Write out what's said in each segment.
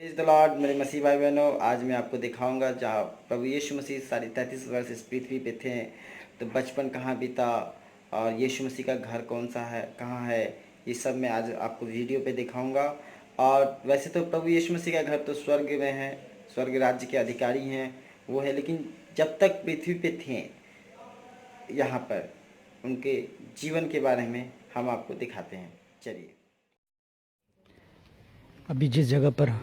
Praise the Lord मेरे मसीह भाई बहनों, आज मैं आपको दिखाऊंगा जहाँ प्रभु यीशु मसीह 33.5 वर्ष इस पृथ्वी पे थे। तो बचपन कहाँ बीता और यीशु मसीह का घर कौन सा है, कहाँ है, ये सब मैं आज आपको वीडियो पे दिखाऊंगा। और वैसे तो प्रभु यीशु मसीह का घर तो स्वर्ग में है, स्वर्ग राज्य के अधिकारी हैं वो है, लेकिन जब तक पृथ्वी पे थे यहाँ पर उनके जीवन के बारे में हम आपको दिखाते हैं। चलिए, अभी जिस जगह पर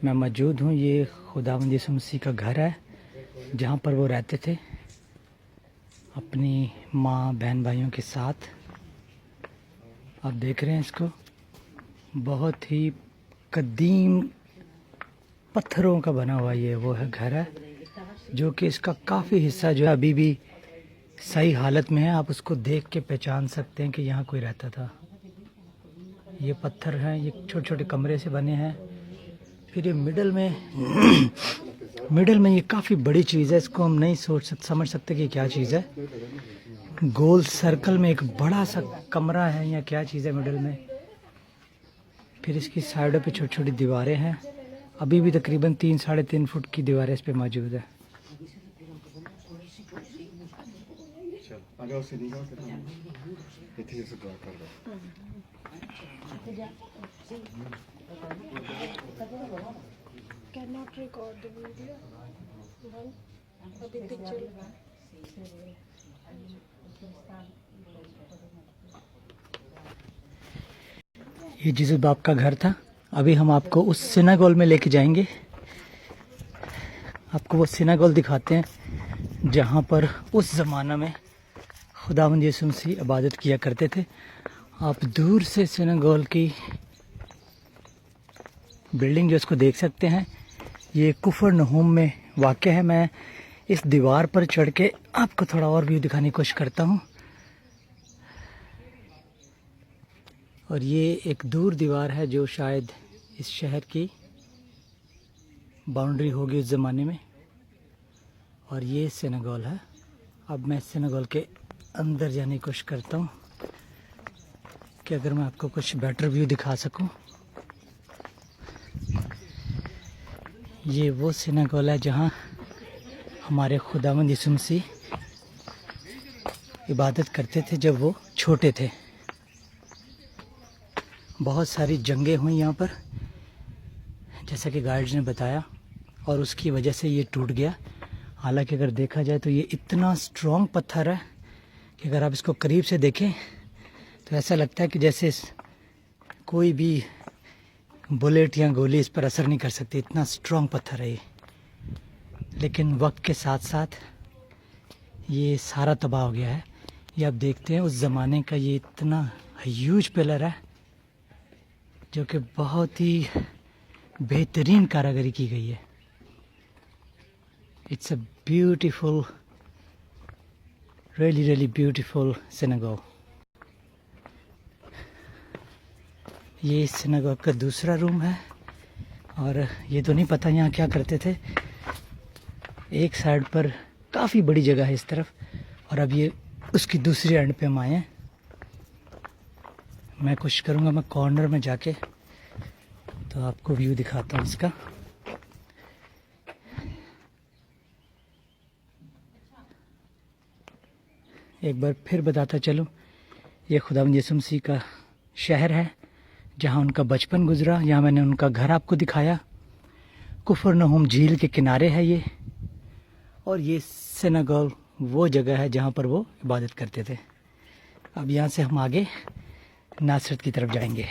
मैं मौजूद हूँ ये खुदावंद यीशु मसीह का घर है, जहाँ पर वो रहते थे अपनी माँ बहन भाइयों के साथ। आप देख रहे हैं इसको, बहुत ही कदीम पत्थरों का बना हुआ ये वो है घर है, जो कि इसका काफ़ी हिस्सा जो है अभी भी सही हालत में है। आप उसको देख के पहचान सकते हैं कि यहाँ कोई रहता था। ये पत्थर हैं, ये छोटे छोटे कमरे से बने हैं। फिर ये मिडल में ये काफ़ी बड़ी चीज़ है, इसको हम नहीं समझ सकते कि क्या चीज़ है। गोल सर्कल में एक बड़ा सा कमरा है या क्या चीज़ है मिडल में। फिर इसकी साइडों पे छोटी छोटी दीवारें हैं, अभी भी तकरीबन 3-3.5 फुट की दीवारें इस पे मौजूद है। Cannot record the video. One, अभी picture. ये जीसस बाप का घर था। अभी हम आपको उस सिनागोग में लेके जाएंगे, आपको वो सिनागोग दिखाते हैं जहाँ पर उस ज़माना में खुदावंद यीशु मसीह इबादत किया करते थे। आप दूर से सिनागोग की बिल्डिंग जो इसको देख सकते हैं, ये कुफरनहूम में वाक़ है। मैं इस दीवार पर चढ़ के आपको थोड़ा और व्यू दिखाने की कोशिश करता हूँ। और ये एक दूर दीवार है जो शायद इस शहर की बाउंड्री होगी उस ज़माने में। और ये सिनागोग है। अब मैं सिनागोग के अंदर जाने की कोशिश करता हूँ कि अगर मैं आपको कुछ बेटर व्यू दिखा सकूँ। ये वो सिनागोग है जहाँ हमारे खुदावंद यीशु मसीह इबादत करते थे जब वो छोटे थे। बहुत सारी जंगें हुई यहाँ पर, जैसा कि गाइड्स ने बताया, और उसकी वजह से ये टूट गया। हालांकि अगर देखा जाए तो ये इतना स्ट्रॉन्ग पत्थर है कि अगर आप इसको करीब से देखें तो ऐसा लगता है कि जैसे कोई भी बुलेट या गोली इस पर असर नहीं कर सकती, इतना स्ट्रॉन्ग पत्थर है ये। लेकिन वक्त के साथ साथ ये सारा तबाह हो गया है। ये आप देखते हैं उस ज़माने का ये इतना ह्यूज पिलर है जो कि बहुत ही बेहतरीन कारीगरी की गई है। It's a beautiful, really beautiful synagogue. ये इस सिनागोग का दूसरा रूम है, और ये तो नहीं पता यहाँ क्या करते थे। एक साइड पर काफ़ी बड़ी जगह है इस तरफ, और अब ये उसकी दूसरी एंड पे हम आए हैं। मैं कोशिश करूँगा मैं कॉर्नर में जाके तो आपको व्यू दिखाता हूँ इसका। एक बार फिर बताता चलूँ, ये खुदावंद यीशु मसीह का शहर है जहाँ उनका बचपन गुजरा। यहाँ मैंने उनका घर आपको दिखाया। कुफरनहूम झील के किनारे है ये, और ये सिनागोग वो जगह है जहाँ पर वो इबादत करते थे। अब यहाँ से हम आगे नासरत की तरफ जाएंगे।